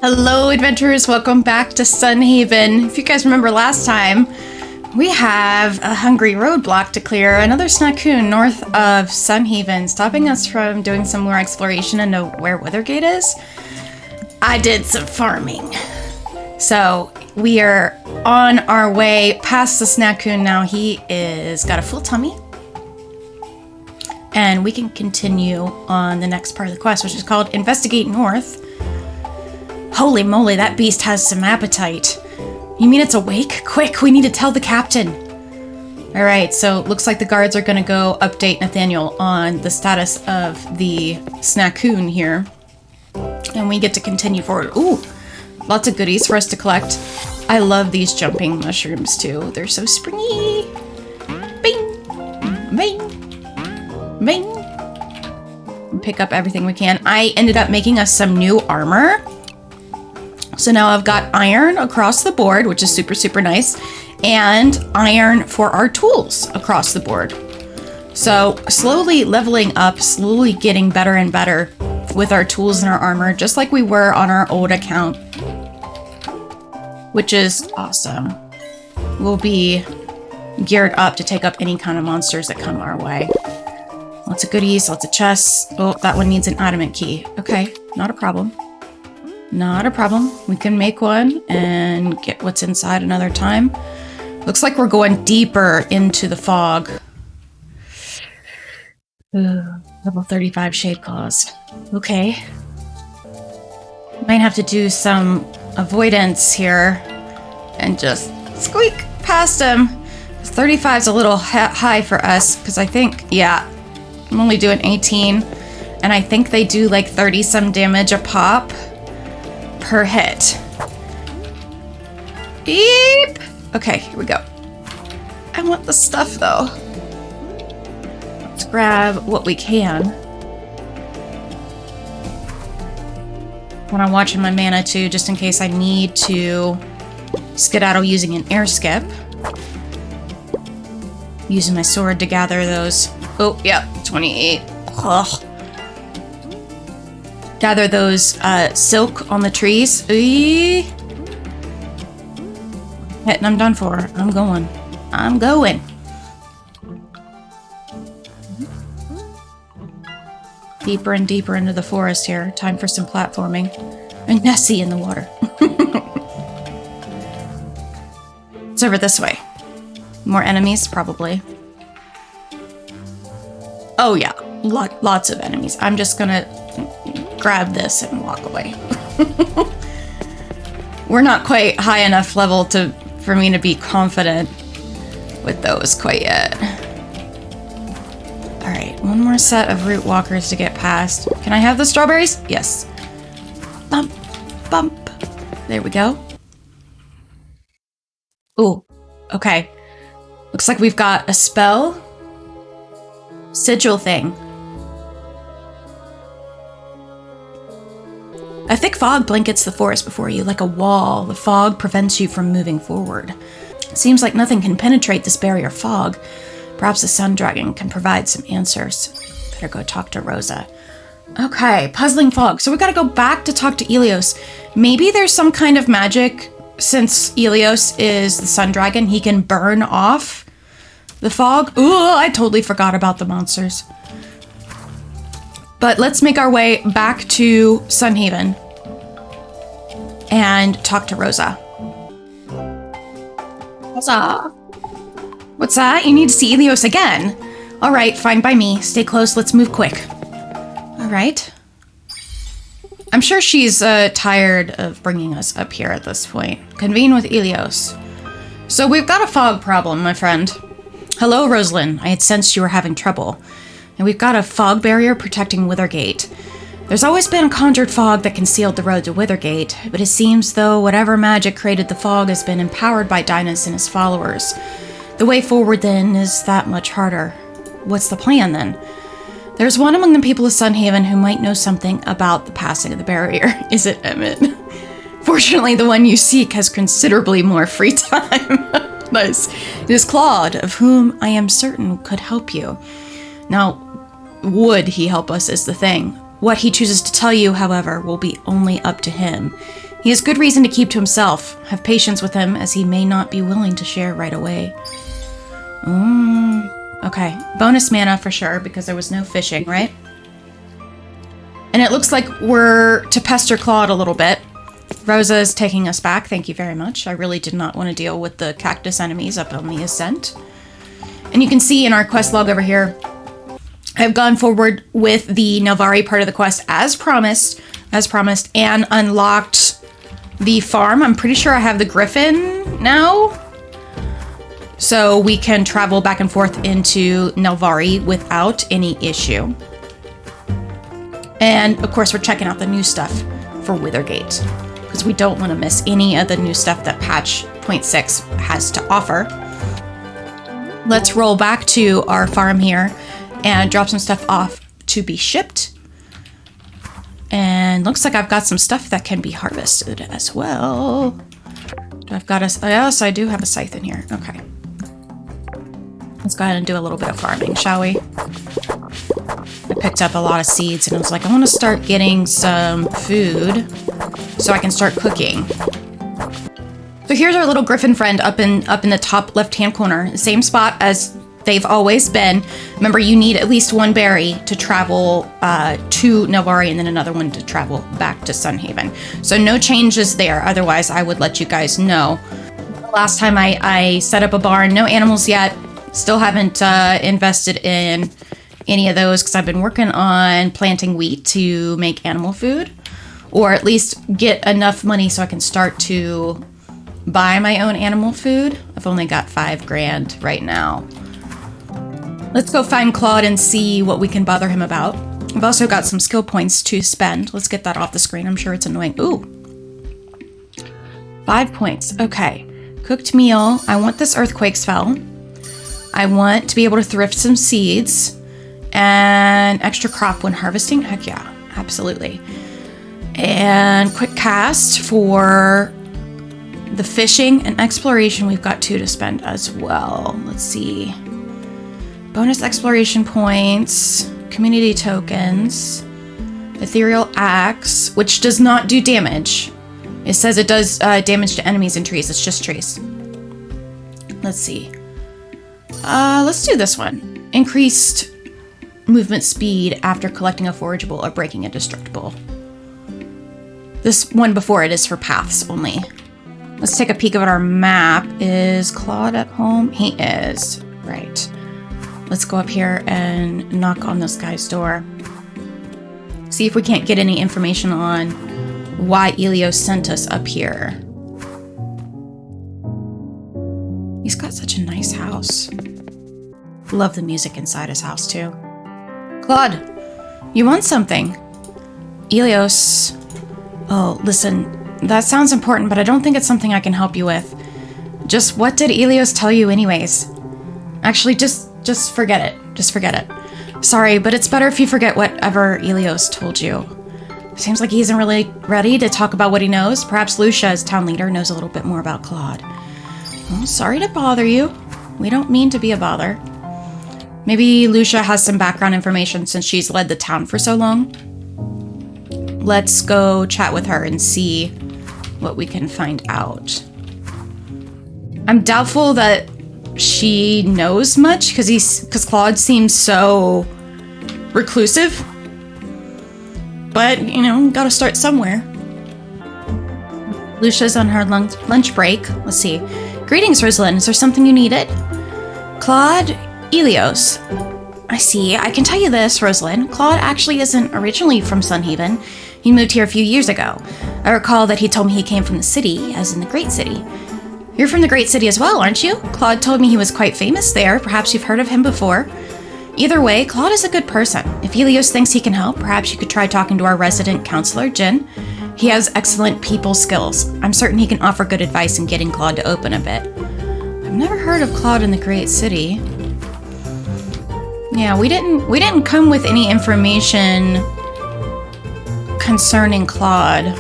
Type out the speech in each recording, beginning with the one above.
Hello adventurers, welcome back to Sunhaven. If you guys remember last time, we have a hungry roadblock to clear, another snackoon north of Sunhaven, stopping us from doing some more exploration into where Withergate is. I did some farming. So we are on our way past the snackoon now. He is got a full tummy. And we can continue on the next part of the quest, which is called Investigate North. Holy moly, that beast has some appetite. You mean it's awake? Quick, we need to tell the captain. All right, so looks like the guards are gonna go update Nathaniel on the status of the snackoon here. And we get to continue forward. Ooh, lots of goodies for us to collect. I love these jumping mushrooms too. They're so springy. Bing, bing, bing. Pick up everything we can. I ended up making us some new armor. So now I've got iron across the board, which is super, super nice, and iron for our tools across the board. So slowly leveling up, slowly getting better and better with our tools and our armor, just like we were on our old account, which is awesome. We'll be geared up to take up any kind of monsters that come our way. Lots of goodies, lots of chests. Oh, that one needs an adamant key. Okay, not a problem. Not a problem. We can make one and get what's inside another time. Looks like we're going deeper into the fog. Level 35 shade claws. Okay. Might have to do some avoidance here and just squeak past him. 35 is a little high for us because I think, yeah, I'm only doing 18 and I think they do like 30 some damage a pop per hit. Beep! Okay, here we go. I want the stuff though. Let's grab what we can. When I'm watching my mana too, just in case I need to skedaddle using an air skip. Using my sword to gather those. Oh, yeah, 28. Ugh. Gather those silk on the trees. Hit and I'm done for. I'm going. Deeper and deeper into the forest here. Time for some platforming. And Nessie in the water. It's over this way. More enemies, probably. Oh yeah, lots of enemies. I'm just gonna grab this and walk away. We're not quite high enough level for me to be confident with those quite yet. All right, one more set of root walkers to get past. Can I have the strawberries? Yes. Bump, bump. There we go. Ooh, okay. Looks like we've got a spell. Sigil thing. A thick fog blankets the forest before you like a wall. The fog prevents you from moving forward. It seems like nothing can penetrate this barrier fog. Perhaps the sun dragon can provide some answers. Better go talk to Rosa. Okay, puzzling fog. So we gotta go back to talk to Elios. Maybe there's some kind of magic. Since Elios is the sun dragon, he can burn off the fog. Ooh, I totally forgot about the monsters. But let's make our way back to Sunhaven and talk to Rosa. Rosa. What's that? You need to see Elios again. All right, fine by me. Stay close. Let's move quick. All right. I'm sure she's tired of bringing us up here at this point. Convene with Elios. So we've got a fog problem, my friend. Hello, Rosealyn. I had sensed you were having trouble. And we've got a fog barrier protecting Withergate. There's always been conjured fog that concealed the road to Withergate, but it seems though whatever magic created the fog has been empowered by Dynas and his followers. The way forward then is that much harder. What's the plan then? There's one among the people of Sunhaven who might know something about the passing of the barrier. Is it Emmett? Fortunately, the one you seek has considerably more free time. Nice. It is Claude, of whom I am certain could help you. Now, would he help us is the thing. What he chooses to tell you, however, will be only up to him. He has good reason to keep to himself. Have patience with him, as he may not be willing to share right away. Okay. Bonus mana for sure, because there was no fishing, right? And it looks like we're to pester Claude a little bit. Rosa is taking us back. Thank you very much. I really did not want to deal with the cactus enemies up on the ascent. And you can see in our quest log over here, I've gone forward with the Nelvari part of the quest as promised, and unlocked the farm. I'm pretty sure I have the griffin now. So we can travel back and forth into Nelvari without any issue. And of course, we're checking out the new stuff for Withergate, because we don't want to miss any of the new stuff that patch 0.6 has to offer. Let's roll back to our farm here and drop some stuff off to be shipped. And looks like I've got some stuff that can be harvested as well. I've got a, yes, I do have a scythe in here. Okay. Let's go ahead and do a little bit of farming, shall we? I picked up a lot of seeds and I was like, I want to start getting some food so I can start cooking. So here's our little griffin friend up in the top left-hand corner, same spot as they've always been. Remember, you need at least one berry to travel to Nelvari and then another one to travel back to Sunhaven. So no changes there. Otherwise, I would let you guys know. Last time I set up a barn, no animals yet. Still haven't invested in any of those because I've been working on planting wheat to make animal food, or at least get enough money so I can start to buy my own animal food. I've only got $5 grand right now. Let's go find Claude and see what we can bother him about. I've also got some skill points to spend. Let's get that off the screen. I'm sure it's annoying. Ooh. 5 points. Okay. Cooked meal. I want this earthquake spell. I want to be able to thrift some seeds. And extra crop when harvesting. Heck yeah. Absolutely. And quick cast for the fishing and exploration. We've got 2 to spend as well. Let's see. Bonus exploration points, community tokens, ethereal axe, which does not do damage. It says it does damage to enemies and trees. It's just trees. Let's see. Let's do this one. Increased movement speed after collecting a forageable or breaking a destructible. This one before it is for paths only. Let's take a peek at our map. Is Claude at home? He is. Right. Let's go up here and knock on this guy's door. See if we can't get any information on why Elios sent us up here. He's got such a nice house. Love the music inside his house too. Claude, you want something? Elios. Oh, listen, that sounds important, but I don't think it's something I can help you with. Just what did Elios tell you anyways? Actually, just forget it. Just forget it. Sorry, but it's better if you forget whatever Elios told you. Seems like he isn't really ready to talk about what he knows. Perhaps Lucia, as town leader, knows a little bit more about Claude. Well, sorry to bother you. We don't mean to be a bother. Maybe Lucia has some background information since she's led the town for so long. Let's go chat with her and see what we can find out. I'm doubtful that she knows much because Claude seems so reclusive. But, you know, gotta start somewhere. Lucia's on her lunch break. Let's see. Greetings, Rosealyn. Is there something you needed? Claude, Elios. I see. I can tell you this, Rosealyn. Claude actually isn't originally from Sunhaven. He moved here a few years ago. I recall that he told me he came from the city, as in the Great City. You're from the Great City as well, aren't you? Claude told me he was quite famous there. Perhaps you've heard of him before. Either way, Claude is a good person. If Elios thinks he can help, perhaps you could try talking to our resident counselor, Jin. He has excellent people skills. I'm certain he can offer good advice in getting Claude to open a bit. I've never heard of Claude in the Great City. Yeah, we didn't come with any information concerning Claude.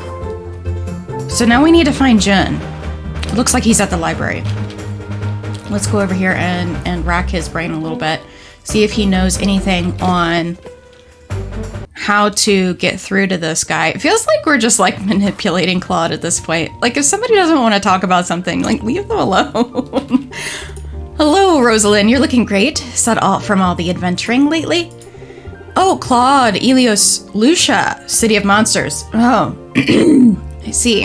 So now we need to find Jin. It looks like he's at the library. Let's go over here and rack his brain a little bit. See if he knows anything on how to get through to this guy. It feels like we're just like manipulating Claude at this point. Like if somebody doesn't want to talk about something, like leave them alone. Hello, Rosealyn. You're looking great. Set off from all the adventuring lately. Oh, Claude, Elios, Lucia, City of Monsters. Oh, I see.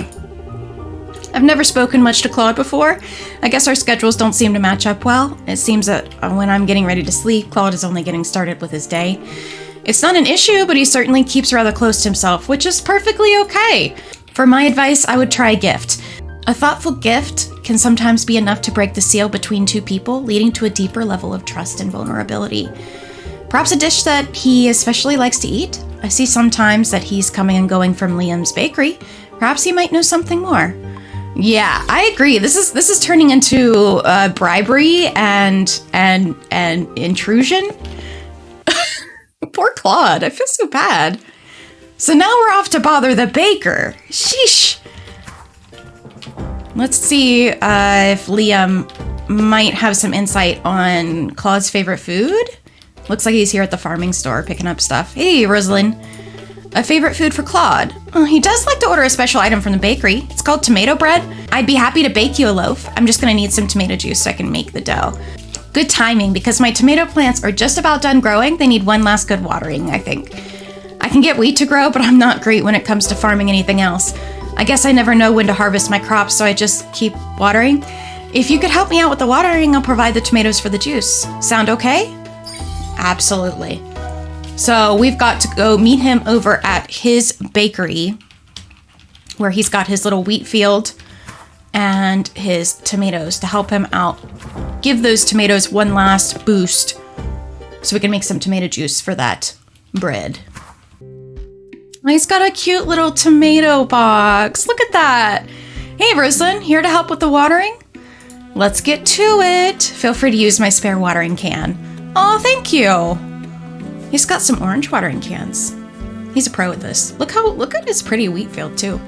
I've never spoken much to Claude before. I guess our schedules don't seem to match up well. It seems that when I'm getting ready to sleep, Claude is only getting started with his day. It's not an issue, but he certainly keeps rather close to himself, which is perfectly okay. For my advice, I would try a gift. A thoughtful gift can sometimes be enough to break the seal between two people, leading to a deeper level of trust and vulnerability. Perhaps a dish that he especially likes to eat? I see sometimes that he's coming and going from Liam's bakery. Perhaps he might know something more. Yeah, I agree. This is turning into bribery and intrusion. Poor Claude. I feel so bad. So now we're off to bother the baker. Sheesh. Let's see if Liam might have some insight on Claude's favorite food. Looks like he's here at the farming store picking up stuff. Hey, Rosealyn. A favorite food for Claude? He does like to order a special item from the bakery. It's called tomato bread. I'd be happy to bake you a loaf. I'm just gonna need some tomato juice so I can make the dough. Good timing, because my tomato plants are just about done growing. They need one last good watering, I think. I can get wheat to grow, but I'm not great when it comes to farming anything else. I guess I never know when to harvest my crops, so I just keep watering. If you could help me out with the watering, I'll provide the tomatoes for the juice. Sound okay? Absolutely. So we've got to go meet him over at his bakery, where he's got his little wheat field and his tomatoes to help him out. Give those tomatoes one last boost so we can make some tomato juice for that bread. He's got a cute little tomato box. Look at that. Hey, Rosealyn, here to help with the watering? Let's get to it. Feel free to use my spare watering can. Oh, thank you. He's got some orange watering cans. He's a pro at this. Look at his pretty wheat field too.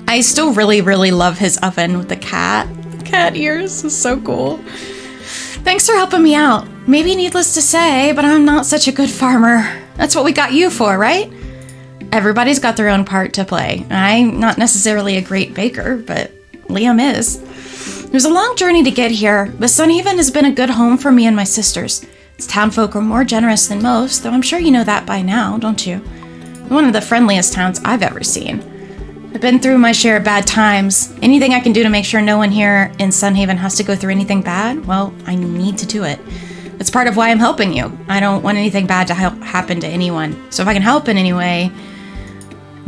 I still really, really love his oven with the cat ears. It's so cool. Thanks for helping me out. Maybe needless to say, but I'm not such a good farmer. That's what we got you for, right? Everybody's got their own part to play. I'm not necessarily a great baker, but Liam is. It was a long journey to get here, but Sunhaven has been a good home for me and my sisters. Its townfolk are more generous than most, though I'm sure you know that by now, don't you? One of the friendliest towns I've ever seen. I've been through my share of bad times. Anything I can do to make sure no one here in Sunhaven has to go through anything bad, well, I need to do it. It's part of why I'm helping you. I don't want anything bad to happen to anyone. So if I can help in any way,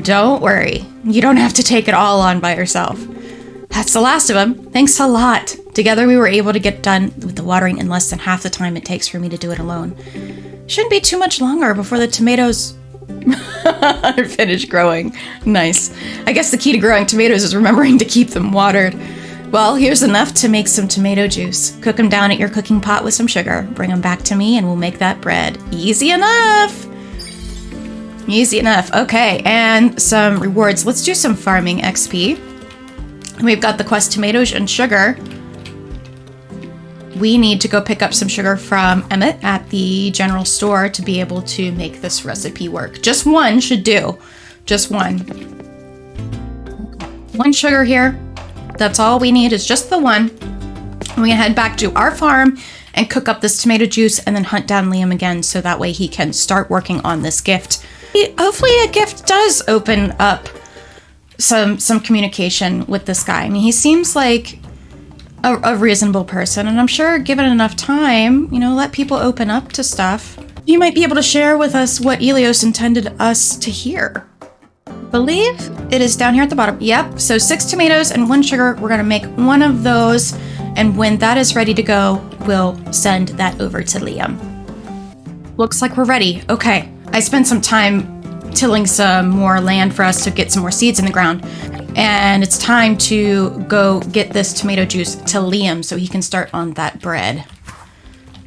don't worry. You don't have to take it all on by yourself. That's the last of them. Thanks a lot. Together we were able to get done with the watering in less than half the time it takes for me to do it alone. Shouldn't be too much longer before the tomatoes are finished growing. Nice. I guess the key to growing tomatoes is remembering to keep them watered. Well, here's enough to make some tomato juice. Cook them down at your cooking pot with some sugar. Bring them back to me and we'll make that bread. Easy enough. Easy enough. Okay, and some rewards. Let's do some farming XP. We've got the quest tomatoes and sugar. We need to go pick up some sugar from Emmett at the general store to be able to make this recipe work. Just one should do. Just one. One sugar here. That's all we need is just the one. We're gonna head back to our farm and cook up this tomato juice and then hunt down Liam again so that way he can start working on this gift. Hopefully a gift does open up some communication with this guy. I mean, he seems like a reasonable person, and I'm sure given enough time, you know, let people open up to stuff. He might be able to share with us what Elios intended us to hear. I believe it is down here at the bottom. Yep, so 6 tomatoes and 1 sugar. We're gonna make one of those, and when that is ready to go, we'll send that over to Liam. Looks like we're ready. Okay, I spent some time tilling some more land for us to get some more seeds in the ground. And it's time to go get this tomato juice to Liam so he can start on that bread.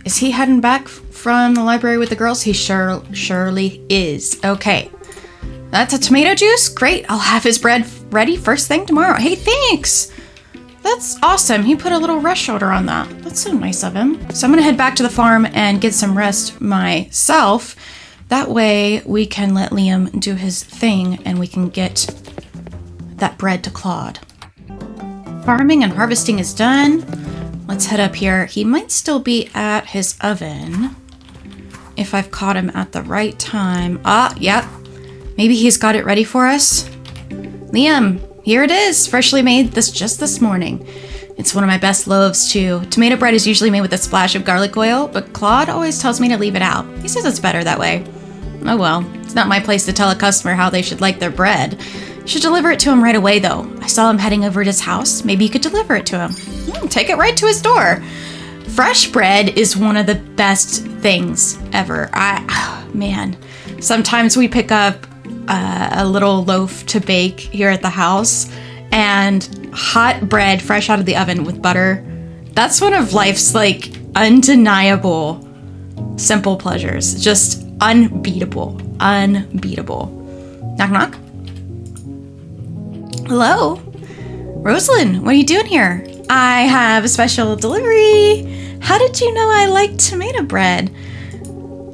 Is he heading back from the library with the girls? He surely is. Okay. That's a tomato juice? Great. I'll have his bread ready first thing tomorrow. Hey, thanks. That's awesome. He put a little rush order on that. That's so nice of him. So I'm going to head back to the farm and get some rest myself. That way we can let Liam do his thing and we can get that bread to Claude. Farming and harvesting is done. Let's head up here. He might still be at his oven if I've caught him at the right time. Ah, yep. Maybe he's got it ready for us. Liam, here it is, freshly made just this morning. It's one of my best loaves too. Tomato bread is usually made with a splash of garlic oil, but Claude always tells me to leave it out. He says it's better that way. Oh well, it's not my place to tell a customer how they should like their bread. You should deliver it to him right away though. I saw him heading over to his house. Maybe you could deliver it to him. Take it right to his door. Fresh bread is one of the best things ever. Man, sometimes we pick up a little loaf to bake here at the house, and hot bread fresh out of the oven with butter. That's one of life's like undeniable simple pleasures. Just unbeatable. Knock knock. Hello? Rosealyn, what are you doing here? I have a special delivery. How did you know I like tomato bread?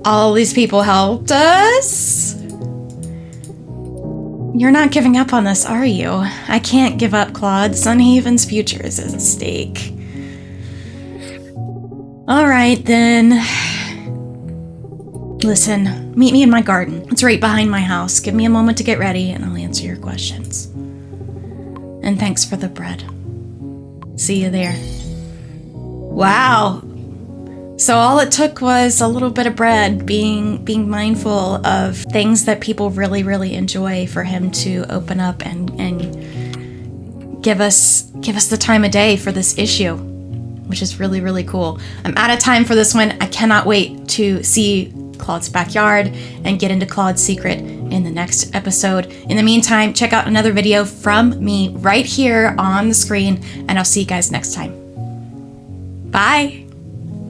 All these people helped us. You're not giving up on this, are you? I can't give up, Claude. Sunhaven's future is at stake. All right, then. Listen, meet me in my garden. It's right behind my house. Give me a moment to get ready, and I'll answer your questions. And thanks for the bread. See you there. Wow. So all it took was a little bit of bread, being mindful of things that people really, really enjoy for him to open up and give us the time of day for this issue, which is really, really cool. I'm out of time for this one. I cannot wait to see Claude's backyard and get into Claude's secret in the next episode. In the meantime, check out another video from me right here on the screen, and I'll see you guys next time. Bye.